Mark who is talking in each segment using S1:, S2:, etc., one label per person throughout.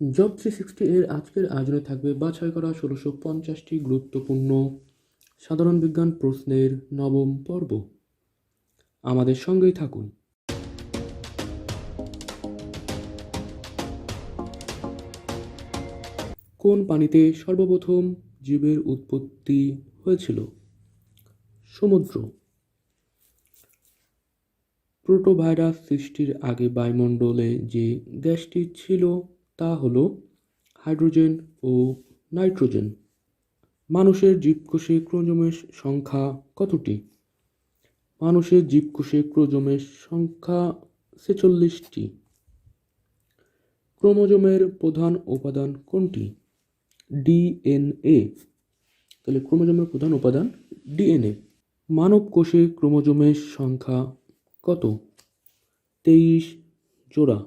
S1: Job 360 এর আজকের আয়োজনে থাকবে বাছাই করা ১৬৫০টি গুরুত্বপূর্ণ সাধারণ বিজ্ঞান প্রশ্নের নবম পর্ব। আমাদের সঙ্গেই থাকুন। কোন পানিতে সর্বপ্রথম জীবের উৎপত্তি হয়েছিল? সমুদ্র। প্রোটোভাইরাস সৃষ্টির আগে বায়ুমণ্ডলে যে গ্যাসটি ছিল তা হল হাইড্রোজেন ও নাইট্রোজেন। মানুষের জীবকোষে ক্রোমোজোমের সংখ্যা কতটি? মানুষের জীবকোষে ক্রোমোজোমের সংখ্যা ৪৬টি। ক্রোমোজোমের প্রধান উপাদান কোনটি? ডিএনএ। তাহলে ক্রোমোজোমের প্রধান উপাদান ডিএনএ। মানব কোষে ক্রোমোজোমের সংখ্যা কত? ২৩ জোড়া।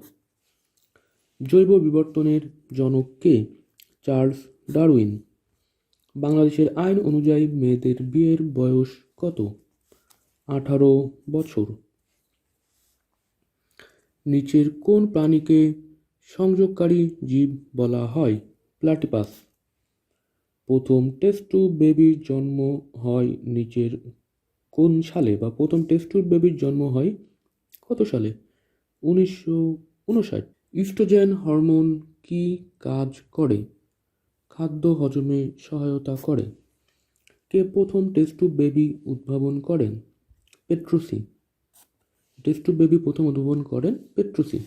S1: জৈব বিবর্তনের জনক কে? Charles Darwin. বাংলাদেশের আইন অনুযায়ী মেয়েদের বিয়ের বয়স কত? ১৮ বছর। নিচের কোন প্রাণীকে সংযোগকারী জীব বলা হয়? প্লাটিপাস। প্রথম টেস্ট টিউব বেবির জন্ম হয় নিচের কোন সালে, বা প্রথম টেস্ট টিউব বেবির জন্ম হয় কত সালে? ১৯৫৯। ইস্ট্রোজেন হরমোন কি কাজ করে? খাদ্য হজমে সহায়তা করে। কে প্রথম টেস্ট টিউব বেবি উদ্ভাবন করেন? পেট্রোসি। টেস্ট টিউব বেবি প্রথম উদ্ভাবন করেন পেট্রোসি।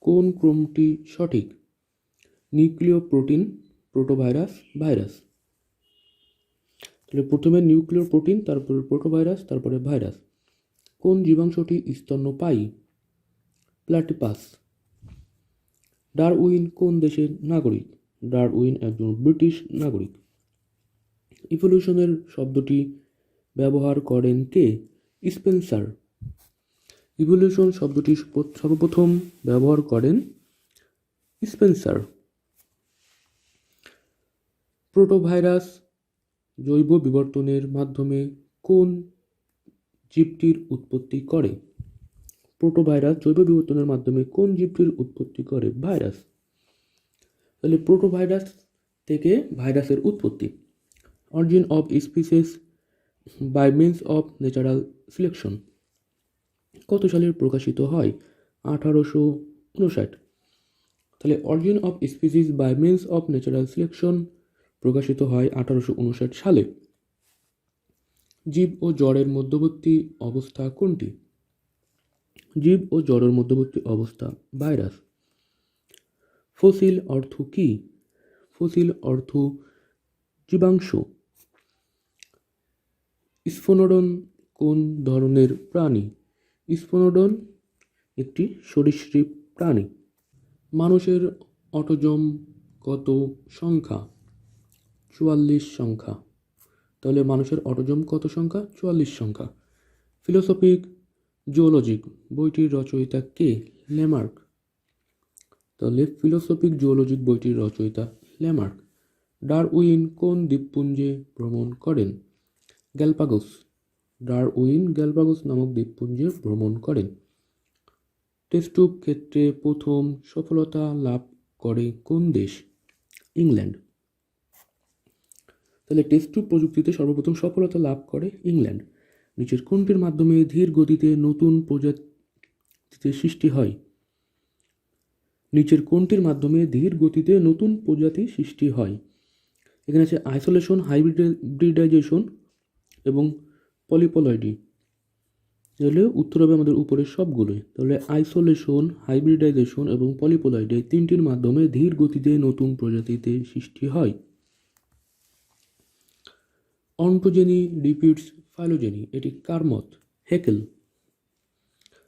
S1: কোন ক্রমটি সঠিক? নিউক্লিয় প্রোটিন, প্রোটোভাইরাস, ভাইরাস। তাহলে প্রথমে নিউক্লিয় প্রোটিন, তারপরে প্রোটোভাইরাস, তারপরে ভাইরাস। কোন জীবাংশটি স্তন্যপায়ী? প্লাটিপাস। ডারউইন কোন দেশের নাগরিক? ডারউইন একজন ব্রিটিশ নাগরিক। ইভলিউশনের শব্দটি ব্যবহার করেন কে? স্পেন্সার। ইভলিউশন শব্দটি সর্বপ্রথম ব্যবহার করেন স্পেন্সার। প্রোটোভাইরাস জৈব বিবর্তনের মাধ্যমে কোন জীবটির উৎপত্তি করে? প্রোটোভাইরাস জৈব বিবর্তনের মাধ্যমে কোন জীবটির উৎপত্তি করে? ভাইরাস। তাহলে প্রোটোভাইরাস থেকে ভাইরাসের উৎপত্তি। Origin of species by means of natural selection কত সালে প্রকাশিত হয়? ১৮৫৯। তাহলে origin of species by means of natural selection প্রকাশিত হয় ১৮৫৯ সালে। জীব ও জড়ের মধ্যবর্তী অবস্থা কোনটি? জীব ও জড়ের মধ্যবর্তী অবস্থা ভাইরাস। ফসিল অর্থ কি? ফসিল অর্থ জীবাংশ। স্ফনোডন কোন ধরনের প্রাণী? স্ফনোডন একটি সরীসৃপ প্রাণী। মানুষের অটোজম কত সংখ্যা? ৪৪ সংখ্যা। তাহলে মানুষের অটোজম কত সংখ্যা? ৪৪ সংখ্যা। ফিলোসফিক জুওলজিক বইটির রচয়িতা কে? ল্যামার্ক। তাহলে ফিলোসফিক জুওলজিক বইটির রচয়িতা ল্যামার্ক। ডারউইন কোন দ্বীপপুঞ্জে ভ্রমণ করেন? গ্যালাপাগোস। ডারউইন গ্যালাপাগোস নামক দ্বীপপুঞ্জে ভ্রমণ করেন। টেস্ট টিউব ক্ষেত্রে প্রথম সফলতা লাভ করে কোন দেশ? ইংল্যান্ড। তাহলে টেস্ট টিউব প্রযুক্তিতে সর্বপ্রথম সফলতা লাভ করে ইংল্যান্ড। নিচের কোনটির মাধ্যমে ধীর গতিতে নতুন প্রজাতিতে সৃষ্টি হয়? নিচের কোনটির মাধ্যমে ধীর গতিতে নতুন প্রজাতি সৃষ্টি হয়? এখানে আছে আইসোলেশন, হাইব্রিডাইজেশন এবং পলিপলয়েডি। তাহলে উত্তর হবে আমাদের উপরের সবগুলোই। তাহলে আইসোলেশন, হাইব্রিডাইজেশন এবং পলিপলয়েডি এই তিনটির মাধ্যমে ধীর গতিতে নতুন প্রজাতিতে সৃষ্টি হয়। অন্টোজেনি রিপিটস ফাইলোজেনি এটি কার মত? হেকেল।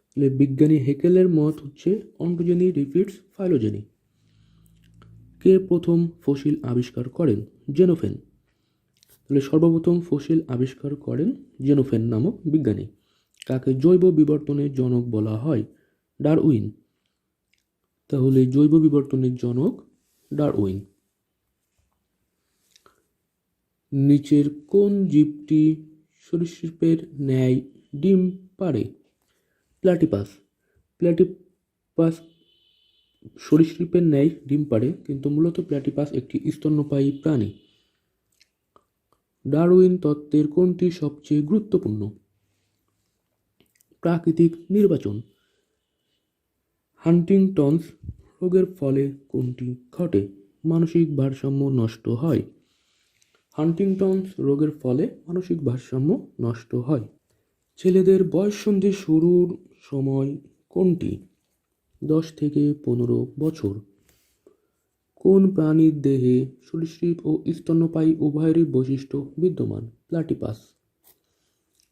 S1: তাহলে বিজ্ঞানী হেকেলের মত হচ্ছে অন্টোজেনি রিপিটস ফাইলোজেনি। কে প্রথম ফসিল আবিষ্কার করেন? জেনোফেন। তাহলে সর্বপ্রথম ফসিল আবিষ্কার করেন জেনোফেন নামক বিজ্ঞানী। কাকে জৈব বিবর্তনের জনক বলা হয়? ডারউইন। তাহলে জৈব বিবর্তনের জনক ডারউইন। নিচের কোন জীবটি সরীসৃপের ন্যায় ডিম পাড়ে? প্লাটিপাস। প্লাটিপাস সরীসৃপের ন্যায় ডিম পাড়ে, কিন্তু মূলত প্ল্যাটিপাস একটি স্তন্যপায়ী প্রাণী। ডারউইন তত্ত্বের কোনটি সবচেয়ে গুরুত্বপূর্ণ? প্রাকৃতিক নির্বাচন। হান্টিংটনস রোগের ফলে কোনটি ঘটে? মানসিক ভারসাম্য নষ্ট হয়। হান্টিংটনস রোগের ফলে মানসিক ভারসাম্য নষ্ট হয়। ছেলেদের বয়ঃসন্ধি শুরুর সময় কোনটি? 10 থেকে 15 বছর। কোন প্রাণীর দেহে সরীসৃপ ও স্তন্যপায়ী উভয়েরই বৈশিষ্ট্য বিদ্যমান? প্ল্যাটিপাস।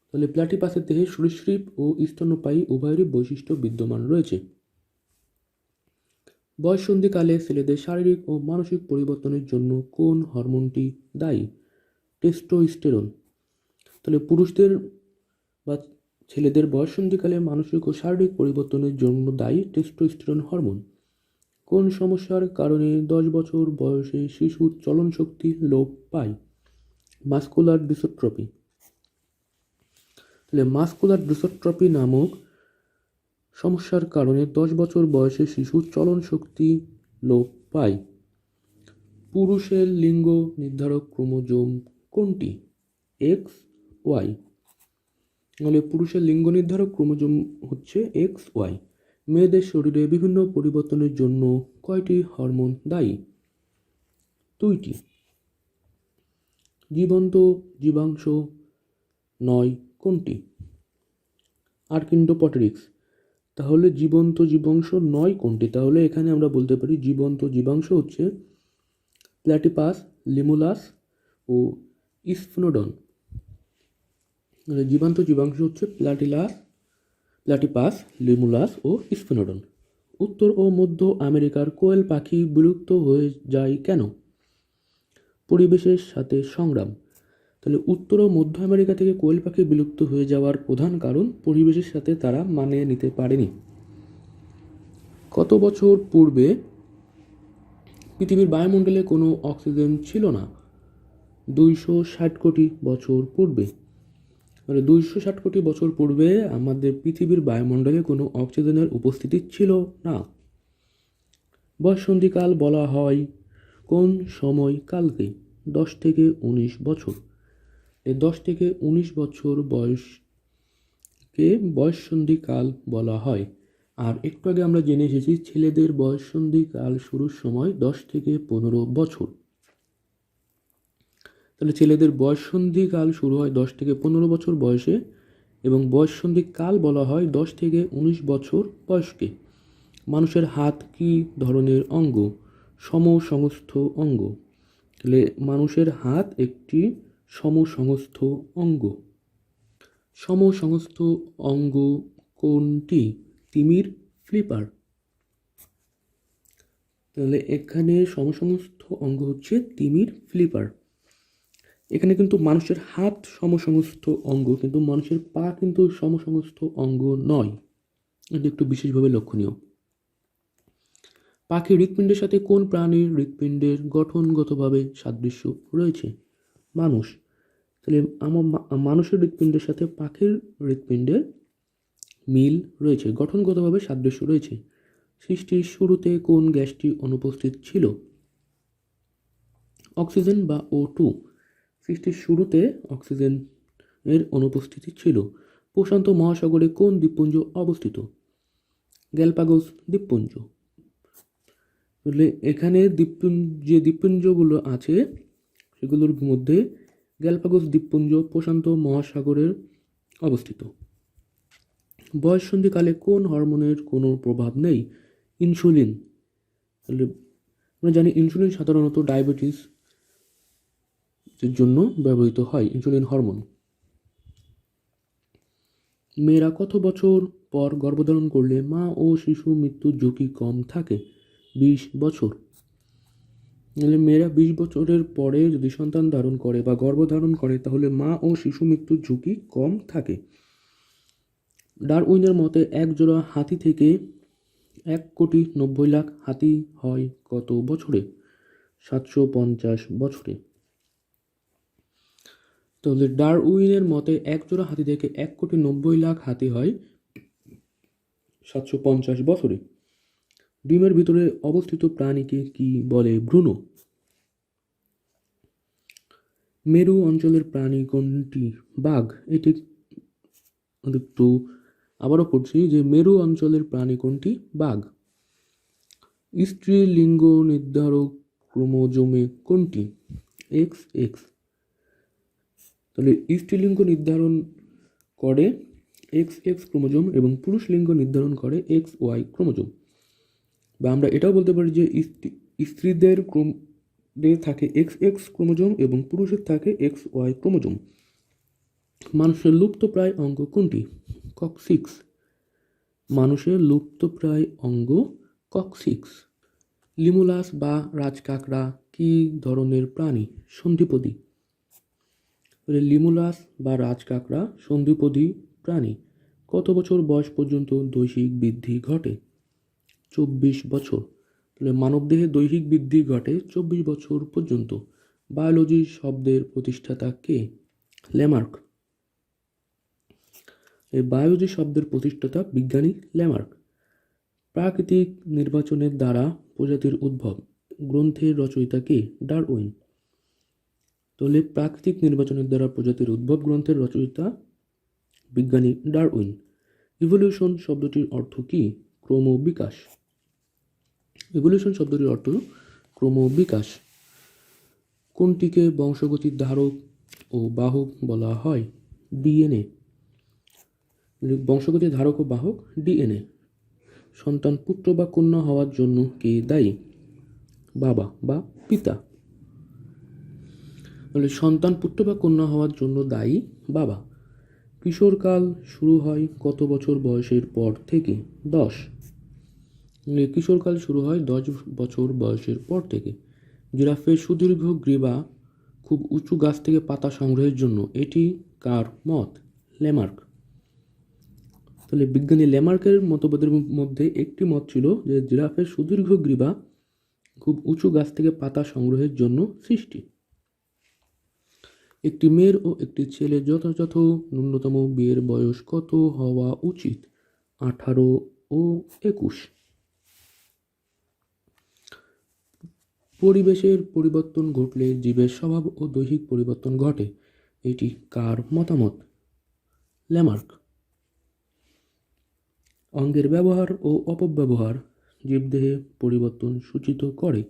S1: তাহলে প্ল্যাটিপাসের দেহে সরীসৃপ ও স্তন্যপায়ী উভয়েরই বৈশিষ্ট্য বিদ্যমান রয়েছে। বয়ঃসন্ধিকালে ছেলেদের শারীরিক ও মানসিক পরিবর্তনের জন্য কোন হরমোনটি দায়ী? টেস্টোস্টেরন। তাহলে পুরুষদের বা ছেলেদের বয়ঃসন্ধিকালে মানসিক ও শারীরিক পরিবর্তনের জন্য দায়ী টেস্টোস্টেরন হরমোন। কোন সমস্যার কারণে 10 বছর বয়সে শিশুর চলন শক্তি লোপ পায়? Muscular dystrophy. তাহলে মাস্কুলার ডিস্ট্রফি নামক সমস্যার কারণে 10 বছর বয়সে শিশুর চলন শক্তি লোপ পায়। পুরুষের লিঙ্গ নির্ধারক ক্রোমোজোম কোনটি? X Y. তাহলে পুরুষের লিঙ্গ নির্ধারক ক্রোমোজোম হচ্ছে এক্স ওয়াই। মেয়েদের শরীরে বিভিন্ন পরিবর্তনের জন্য কয়টি হরমোন দায়ী? 2টি। জীবন্ত জীবাংশ নয় কোনটি? আর্কিন্ডোপটেরিক্স। তাহলে জীবন্ত জীবাংশ নয় কোনটি? তাহলে এখানে আমরা বলতে পারি জীবন্ত জীবাংশ হচ্ছে প্ল্যাটিপাস, লিমুলাস ও স্ফিনোডন। জীবান্ত জীবাংশ হচ্ছে প্ল্যাটিপাস, লিমুলাস ও স্ফিনোডন। উত্তর ও মধ্য আমেরিকার কোয়েল পাখি বিলুপ্ত হয়ে যায় কেন? পরিবেশের সাথে সংগ্রাম। তাহলে উত্তর ও মধ্য আমেরিকা থেকে কোয়েল পাখি বিলুপ্ত হয়ে যাওয়ার প্রধান কারণ পরিবেশের সাথে তারা মানিয়ে নিতে পারেনি। কত বছর পূর্বে পৃথিবীর বায়ুমণ্ডলে কোনো অক্সিজেন ছিল না? 260 কোটি বছর পূর্বে। মানে 260 কোটি বছর পূর্বে আমাদের পৃথিবীর বায়ুমণ্ডলে কোনো অক্সিজেনের উপস্থিতি ছিল না। বয়ঃসন্ধিকাল বলা হয় কোন সময়কালকে? 10 থেকে 19 বছর। এই 10 থেকে 19 বছর বয়সকে বয়ঃসন্ধিকাল বলা হয়। আর একটু আগে আমরা জেনে এসেছি ছেলেদের বয়ঃসন্ধিকাল শুরুর সময় 10 থেকে 15 বছর। তাহলে ছেলেদের বয়ঃসন্ধিকাল শুরু হয় 10 থেকে 15 বছর বয়সে এবং বয়ঃসন্ধিকাল বলা হয় 10 থেকে 19 বছর বয়সকে। মানুষের হাত কী ধরনের অঙ্গ? সমসংস্থ অঙ্গ। তাহলে মানুষের হাত একটি সমসংস্থ অঙ্গ। সমসংস্থ অঙ্গ কোনটি? তিমির ফ্লিপার। তাহলে এখানে সমসংস্থ অঙ্গ হচ্ছে তিমির ফ্লিপার। এখানে কিন্তু মানুষের হাত সমসংস্থ অঙ্গ, কিন্তু মানুষের পা কিন্তু সমসংস্থ অঙ্গ নয়। এটি একটু বিশেষভাবে লক্ষণীয়। পাখির হৃৎপিণ্ডের সাথে কোন প্রাণীর হৃৎপিণ্ডের গঠনগতভাবে সাদৃশ্য রয়েছে? মানুষ। তাহলে মানুষের হৃৎপিণ্ডের সাথে পাখির হৃৎপিণ্ডের মিল রয়েছে, গঠনগতভাবে সাদৃশ্য রয়েছে। সৃষ্টির শুরুতে কোন গ্যাসটি অনুপস্থিত ছিল? অক্সিজেন বা O2। সৃষ্টির শুরুতে অক্সিজেন এর অনুপস্থিতি ছিল। প্রশান্ত মহাসাগরে কোন দ্বীপপুঞ্জ অবস্থিত? গ্যালাপাগোস দ্বীপপুঞ্জ। তাহলে এখানে যে দ্বীপপুঞ্জগুলো আছে সেগুলোর মধ্যে গ্যালাপাগোস দ্বীপপুঞ্জ প্রশান্ত মহাসাগরের অবস্থিত। বয়ঃসন্ধিকালে কোন হরমোনের কোনো প্রভাব নেই? ইনসুলিন। তাহলে আমরা জানি ইনসুলিন সাধারণত ডায়াবেটিস এর জন্য ব্যবহৃত হয়, ইনসুলিন হরমোন। মেয়েরা কত বছর পর গর্ভধারণ করলে মা ও শিশু মৃত্যুর ঝুঁকি কম থাকে? 20 বছর। মেয়েরা 20 বছরের পরে যদি সন্তান ধারণ করে বা গর্ভধারণ করে তাহলে মা ও শিশু মৃত্যুর ঝুঁকি কম থাকে। ডারউইনের মতে এক জোড়া হাতি থেকে 1,90,00,000 হাতি হয় কত বছরে? 750 বছরে। তাহলে ডারউইনের মতে এক জোড়া হাতি থেকে 1,90,00,000 হাতি হয় 750 বছরে। ডিমের ভিতরে অবস্থিত প্রাণীকে কি বলে? ভ্রূণ। মেরু অঞ্চলের প্রাণী কোনটি? বাঘ। এটি একটু আবারও পড়ছি যে মেরু অঞ্চলের প্রাণী কোনটি? বাঘ। স্ত্রী লিঙ্গ নির্ধারক ক্রোমোজোমে কোনটি? X x. তাহলে স্ত্রীলিঙ্গ নির্ধারণ করে এক্স এক্স ক্রোমোজোম এবং পুরুষ লিঙ্গ নির্ধারণ করে এক্স ওয়াই ক্রোমোজোম। বা আমরা এটাও বলতে পারি যে স্ত্রীদের থাকে এক্স এক্স ক্রোমোজোম এবং পুরুষের থাকে এক্স ওয়াই ক্রোমোজোম। মানুষের লুপ্তপ্রায় অঙ্গ কোনটি? ককসিক্স। মানুষের লুপ্তপ্রায় অঙ্গ ককসিক্স। লিমুলাস বা রাজকাঁকড়া কি ধরনের প্রাণী? সন্ধিপদী। লিমুলাস বা রাজকাঁকড়া সন্ধিপদী প্রাণী। কত বছর বয়স পর্যন্ত দৈহিক বৃদ্ধি ঘটে? 24 বছর। তাহলে মানবদেহে দৈহিক বৃদ্ধি ঘটে 24 বছর পর্যন্ত। বায়োলজি শব্দের প্রতিষ্ঠাতা কে? ল্যামার্ক। এই বায়োলজি শব্দের প্রতিষ্ঠাতা বিজ্ঞানী ল্যামার্ক। প্রাকৃতিক নির্বাচনের দ্বারা প্রজাতির উদ্ভব গ্রন্থের রচয়িতা কে? ডারউইন। তাহলে প্রাকৃতিক নির্বাচনের দ্বারা প্রজাতির উদ্ভব গ্রন্থের রচয়িতা বিজ্ঞানী ডারউইন। ইভলিউশন শব্দটির অর্থ কি? ক্রমবিকাশ। ইভলিউশন শব্দটির অর্থ ক্রমবিকাশ। কোনটিকে বংশগতির ধারক ও বাহক বলা হয়? ডিএনএ। বংশগতির ধারক ও বাহক ডিএনএ। সন্তান পুত্র বা কন্যা হওয়ার জন্য কে দায়ী? বাবা বা পিতা। তাহলে সন্তান পুত্র বা কন্যা হওয়ার জন্য দায়ী বাবা। কিশোরকাল শুরু হয় কত বছর বয়সের পর থেকে? 10। কিশোরকাল শুরু হয় 10 বছর বয়সের পর থেকে। জিরাফের সুদীর্ঘ গ্রীবা খুব উঁচু গাছ থেকে পাতা সংগ্রহের জন্য, এটি কার মত? ল্যামার্ক। তাহলে বিজ্ঞানী ল্যামার্কের মতবাদের মধ্যে একটি মত ছিল যে জিরাফের সুদীর্ঘ গ্রীবা খুব উঁচু গাছ থেকে পাতা সংগ্রহের জন্য সৃষ্টি। একটি মেয়ের ও একটি ছেলে যথাযথ ন্যূনতম বিয়ের বয়স কত হওয়া উচিত? 18 ও 21। পরিবেশের পরিবর্তন ঘটলে জীবের স্বভাব ও দৈহিক পরিবর্তন ঘটে, এটি কার মতামত? ল্যামার্ক। অঙ্গের ব্যবহার ও অপব্যবহার জীবদেহে পরিবর্তন সূচিত করে,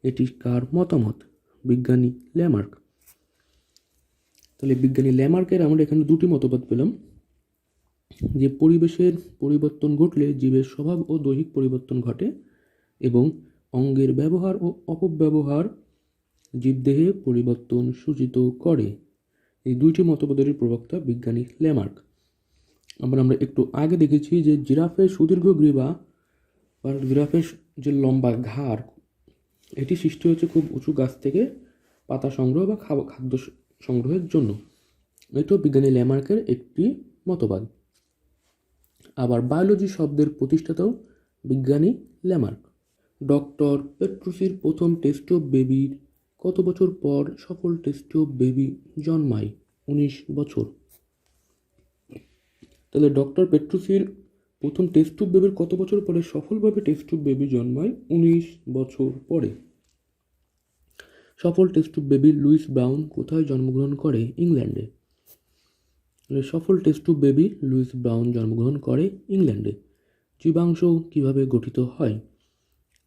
S1: এটি কার মতামত? বিজ্ঞানী ল্যামার্ক। তাহলে বিজ্ঞানী ল্যামার্কের আমরা এখানে দুটি মতবাদ পেলাম, যে পরিবেশের পরিবর্তন ঘটলে জীবের স্বভাব ও দৈহিক পরিবর্তন ঘটে এবং অঙ্গের ব্যবহার ও অপব্যবহার জীবদেহে পরিবর্তন সূচিত করে। এই দুইটি মতবাদের প্রবক্তা বিজ্ঞানী ল্যামার্ক। আমরা একটু আগে দেখেছি যে জিরাফের সুদীর্ঘ গ্রীবা বা জিরাফের যে লম্বা ঘাড়, এটি সৃষ্টি হয়েছে খুব উঁচু গাছ থেকে পাতা সংগ্রহ বা খাদ্য সংগ্রহের জন্য। এটিও বিজ্ঞানী ল্যামার্কের একটি মতবাদ। আবার বায়োলজি শব্দের প্রতিষ্ঠাতাও বিজ্ঞানী ল্যামার্ক। ডক্টর পেট্রুসির প্রথম টেস্ট টিউব বেবির কত বছর পর সফল টেস্ট টিউব বেবি জন্মায়? 19 বছর। তাহলে ডক্টর পেট্রুসির প্রথম টেস্ট টিউব বেবির কত বছর পরে সফলভাবে টেস্ট টিউব বেবি জন্মায়? 19 বছর পরে। সফল test tube baby Louise Brown কোথায় জন্মগ্রহণ করে? ইংল্যান্ডে। সফল test tube baby Louise Brown জন্মগ্রহণ করে ইংল্যান্ডে। জীবাশ্ম কিভাবে গঠিত হয়?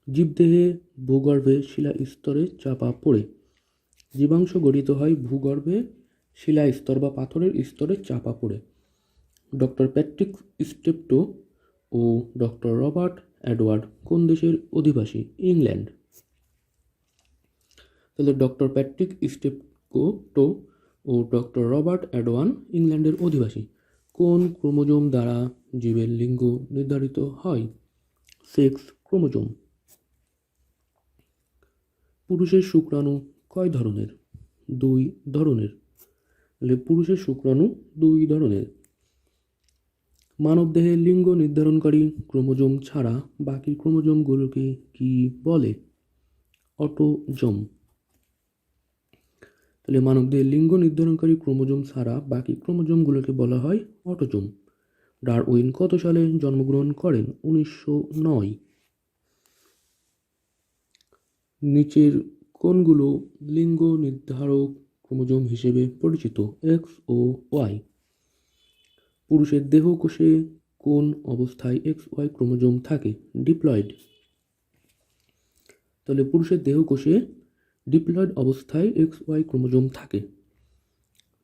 S1: জীবদেহে ভূগর্ভে শিলা স্তরে চাপা পড়ে। জীবাশ্ম গঠিত হয় ভূগর্ভে শিলা স্তর বা পাথরের স্তরে চাপা পড়ে। ডক্টর প্যাট্রিক স্টেপটো ও ডক্টর রবার্ট এডওয়ার্ড কোন দেশের অধিবাসী? ইংল্যান্ড। তাহলে ডক্টর প্যাট্রিক স্টেপটো ও ডক্টর রবার্ট এডওয়ার্ড ইংল্যান্ডের অধিবাসী। কোন ক্রোমোজোম দ্বারা জীবের লিঙ্গ নির্ধারিত হয়? Sex chromosome. পুরুষের শুক্রাণু কয় ধরনের? 2 ধরনের। তাহলে পুরুষের শুক্রাণু 2 ধরনের। মানবদেহে লিঙ্গ নির্ধারণকারী ক্রোমোজোম ছাড়া বাকি ক্রোমোজোমগুলোকে কি বলে? অটোজোম। তাহলে মানবদেহে লিঙ্গ নির্ধারণকারী ক্রোমোজোম ছাড়া বাকি ক্রোমোজোমগুলোকে বলা হয় অটোজোম। ডারউইন কত সালে জন্মগ্রহণ করেন? 1909। নিচের কোনগুলো লিঙ্গ নির্ধারক ক্রোমোজোম হিসেবে পরিচিত? এক্স ও ওয়াই। পুরুষের দেহকোষে কোন অবস্থায় এক্স ওয়াই ক্রোমোজোম থাকে? ডিপ্লয়েড। তাহলে পুরুষের দেহকোষে ডিপ্লয়েড অবস্থায় এক্স ওয়াই ক্রোমোজোম থাকে।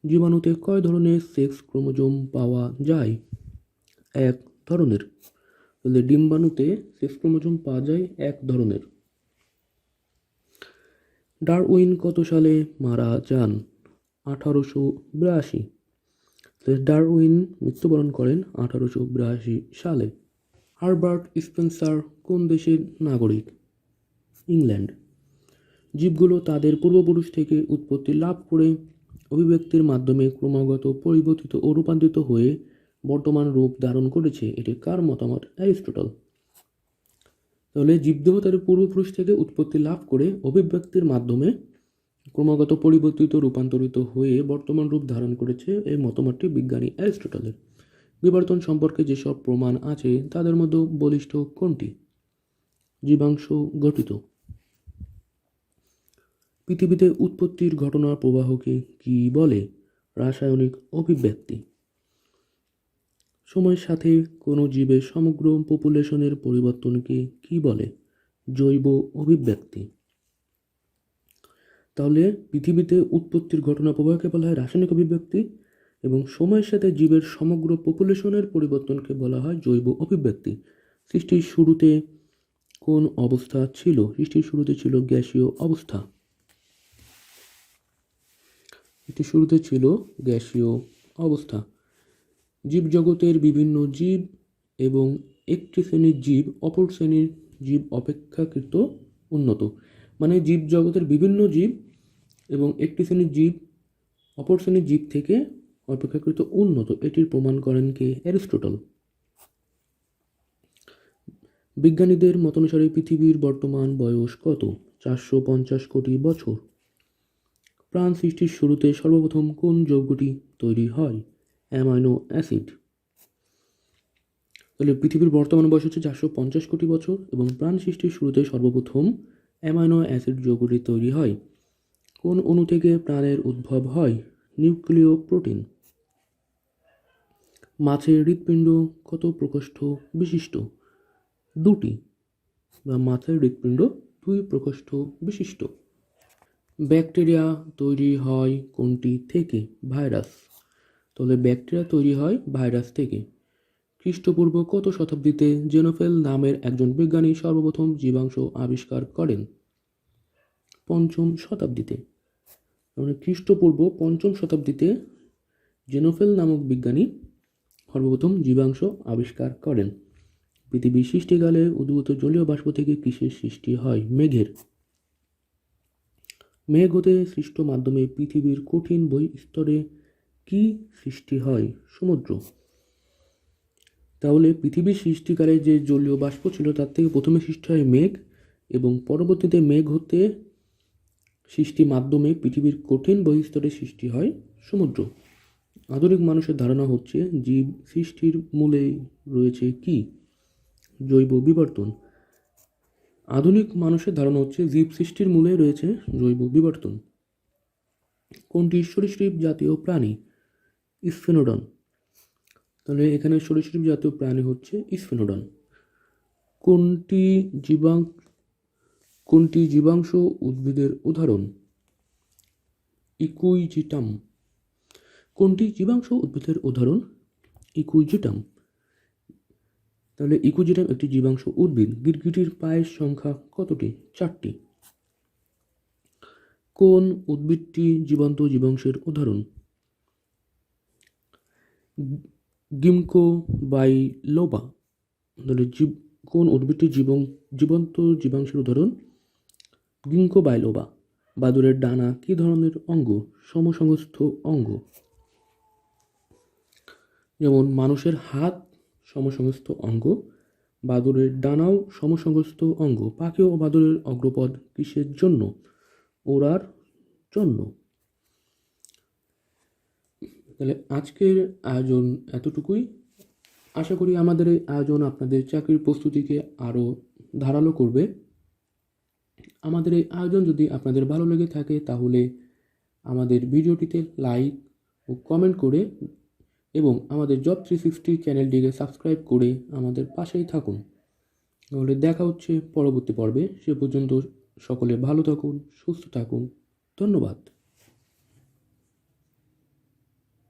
S1: জীবাণুতে কয় ধরনের সেক্স ক্রোমোজোম পাওয়া যায়? এক ধরনের। তাহলে ডিম্বাণুতে সেক্স ক্রোমোজোম পাওয়া যায় এক ধরনের। ডারউইন কত সালে মারা যান? 1882। ডারউইন মৃত্যুবরণ করেন 1882 সালে। হারবার্ট স্পেন্সার কোন দেশের নাগরিক? ইংল্যান্ড। জীবগুলো তাদের পূর্বপুরুষ থেকে উৎপত্তি লাভ করে অভিব্যক্তির মাধ্যমে ক্রমাগত পরিবর্তিত ও রূপান্তরিত হয়ে বর্তমান রূপ ধারণ করেছে, এটি কার মতামত? অ্যারিস্টটল। তাহলে জীবদেহ তাদের পূর্বপুরুষ থেকে উৎপত্তি লাভ করে অভিব্যক্তির মাধ্যমে ক্রমাগত পরিবর্তিত রূপান্তরিত হয়ে বর্তমান রূপ ধারণ করেছে, এই মতামতটি বিজ্ঞানী অ্যারিস্টটলের। বিবর্তন সম্পর্কে যেসব প্রমাণ আছে তাদের মধ্যে বলিষ্ঠ কোনটি? জীবাশ্ম গঠিত। পৃথিবীতে উৎপত্তির ঘটনার প্রবাহকে কি বলে? রাসায়নিক অভিব্যক্তি। সময়ের সাথে কোনো জীবের সমগ্র পপুলেশনের পরিবর্তনকে কি বলে? জৈব অভিব্যক্তি। তাহলে পৃথিবীতে উৎপত্তির ঘটনা প্রবাহকে বলা হয় রাসায়নিক অভিব্যক্তি এবং সময়ের সাথে জীবের সমগ্র পপুলেশনের পরিবর্তনকে বলা হয় জৈব অভিব্যক্তি। সৃষ্টির শুরুতে কোন অবস্থা ছিল? সৃষ্টির শুরুতে ছিল গ্যাসীয় অবস্থা। সৃষ্টির শুরুতে ছিল গ্যাসীয় অবস্থা। জীবজগতের বিভিন্ন জীব এবং একটি শ্রেণীর জীব অপর শ্রেণীর জীব অপেক্ষাকৃত উন্নত। মানে জীবজগতের বিভিন্ন জীব এবং একটি শ্রেণীর জীব অপর শ্রেণীর জীব থেকে অপেক্ষাকৃত উন্নত, এটির প্রমাণ করেন কে? অ্যারিস্টটল। বিজ্ঞানীদের মতানুসারে পৃথিবীর বর্তমান বয়স কত? 450 কোটি বছর। প্রাণ সৃষ্টির শুরুতে সর্বপ্রথম কোন যৌগটি তৈরি হয়? Amino acid. তাহলে পৃথিবীর বর্তমান বয়স হচ্ছে 450 কোটি বছর এবং প্রাণ সৃষ্টির শুরুতে সর্বপ্রথম অ্যামাইনো অ্যাসিড যৌগটি তৈরি হয়। কোন অণু থেকে প্রাণের উদ্ভব হয়? নিউক্লিয় প্রোটিন। মাছের হৃৎপিণ্ড কত প্রকোষ্ঠ বিশিষ্ট? দুটি। বা মাছের হৃৎপিণ্ড 2 প্রকোষ্ঠ বিশিষ্ট। ব্যাকটেরিয়া তৈরি হয় কোনটি থেকে? ভাইরাস। তাহলে ব্যাকটেরিয়া তৈরি হয় ভাইরাস থেকে। খ্রিস্টপূর্ব কত শতাব্দীতে জেনোফেল নামের একজন বিজ্ঞানী সর্বপ্রথম জীবাশ্ম আবিষ্কার করেন? 5ম শতাব্দীতে। মানে খ্রিস্টপূর্ব 5ম শতাব্দীতে জেনোফেল নামক বিজ্ঞানী সর্বপ্রথম জীবাশ্ম আবিষ্কার করেন। পৃথিবীর সৃষ্টিকালে উদ্ভূত জলীয় বাষ্প থেকে কিসের সৃষ্টি হয়? মেঘের। মেঘ হতে সৃষ্ট মাধ্যমে পৃথিবীর কঠিন বহিঃস্তরে কি সৃষ্টি হয়? সমুদ্র। তাহলে পৃথিবীর সৃষ্টিকালে যে জলীয় বাষ্প ছিল তার থেকে প্রথমে সৃষ্টি হয় মেঘ এবং পরবর্তীতে মেঘ হতে সৃষ্টি মাধ্যমে পৃথিবীর কঠিন বহিঃস্তরে সৃষ্টি হয় সমুদ্র। আধুনিক মানুষের ধারণা হচ্ছে জীব সৃষ্টির মূলে রয়েছে কি? জৈব বিবর্তন। আধুনিক মানুষের ধারণা হচ্ছে জীব সৃষ্টির মূলে রয়েছে জৈব বিবর্তন। কোনটি সরীসৃপ জাতীয় প্রাণী? স্ফেনোডন। তাহলে এখানে সরীসৃপ জাতীয় প্রাণী হচ্ছে স্ফেনোডন। কোনটি জীবাশ্ম উদ্ভিদের উদাহরণ? ইকুইজিটাম। কোনটি জীবাশ্ম উদ্ভিদের উদাহরণ? ইকুইজিটাম। তাহলে ইকুইজিটাম একটি জীবাশ্ম উদ্ভিদ। গিরগিটির পায়ের সংখ্যা কতটি? 4টি। কোন উদ্ভিদটি জীবন্ত জীবাশ্মের উদাহরণ? গিঙ্কো বাইলোবা। তাহলে কোন উদ্ভিদটি জীবন্ত জীবাশ্মের উদাহরণ? গিঙ্কো বাইলোবা। বাদুড়ের ডানা কি ধরনের অঙ্গ? সমসংস্থ অঙ্গ। যেমন মানুষের হাত সমসংস্থ অঙ্গ, বাদুড়ের ডানাও সমসংস্থ অঙ্গ। পাখি ও বাদুড়ের অগ্রপদ কিসের জন্য? ওড়ার জন্য। তাহলে আজকের আয়োজন এতটুকুই। আশা করি আমাদের এই আয়োজন আপনাদের চাকরির প্রস্তুতিকে আরও ধারালো করবে। আমাদের এই আয়োজন যদি আপনাদের ভালো লেগে থাকে তাহলে আমাদের ভিডিওটিতে লাইক ও কমেন্ট করে এবং আমাদের জব 360 চ্যানেলটিকে সাবস্ক্রাইব করে আমাদের পাশেই থাকুন। তাহলে দেখা হচ্ছে পরবর্তী পর্বে। সে পর্যন্ত সকলে ভালো থাকুন, সুস্থ থাকুন। ধন্যবাদ।